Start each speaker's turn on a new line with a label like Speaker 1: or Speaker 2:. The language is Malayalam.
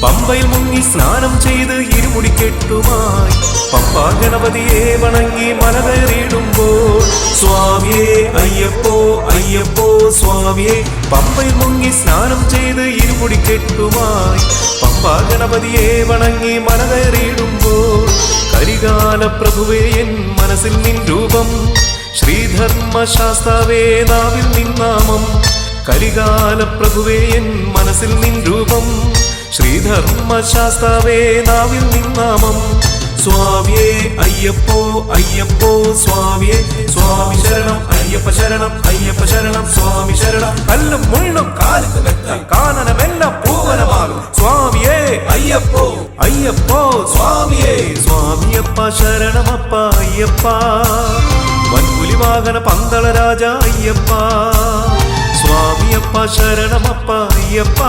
Speaker 1: പമ്പയിൽ മുങ്ങി സ്നാനം ചെയ്ത് ഇരുമുടിക്കെട്ടുമായി പമ്പാ ഗണപതിയെ വണങ്ങി മല കയറിയിടുമ്പോൾ സ്വാമിയേ അയ്യപ്പോ അയ്യപ്പോ സ്വാമിയേ. പമ്പയിൽ മുങ്ങി സ്നാനം ചെയ്ത് ഇരുമുടിക്കെട്ടുമായി പമ്പാ ഗണപതിയെ വണങ്ങി മല കയറിയിടുമ്പോൾ കരികാല പ്രഭുവേ എൻ മനസ്സിൽ നിൻ രൂപം, ശ്രീധർമ്മശാസ്താവേ നാവിൽ നിന്നാമം. കരികാല പ്രഭുവേ എൻ മനസ്സിൽ നിൻ രൂപം, ശ്രീധർമ്മശാസ്താവേ നാവിൽ നിന്നാമം. സ്വാമിയേ അയ്യപ്പോ അയ്യപ്പോ സ്വാമിയേ. സ്വാമി ശരണം അയ്യപ്പ ശരണം അയ്യപ്പ ശരണം സ്വാമി ശരണം. കല്ലും മുള്ളും കാലത്ത് വെത്താൻ കാനനമെല്ലാം പൂവനമാകും സ്വാമിയേ അയ്യപ്പോ അയ്യപ്പോ സ്വാമിയേ. സ്വാമിയപ്പ ശരണമപ്പ അയ്യപ്പ, വൻപുലി വാഹന പന്തള രാജ അയ്യപ്പ. സ്വാമിയപ്പ ശരണമപ്പ അയ്യപ്പ.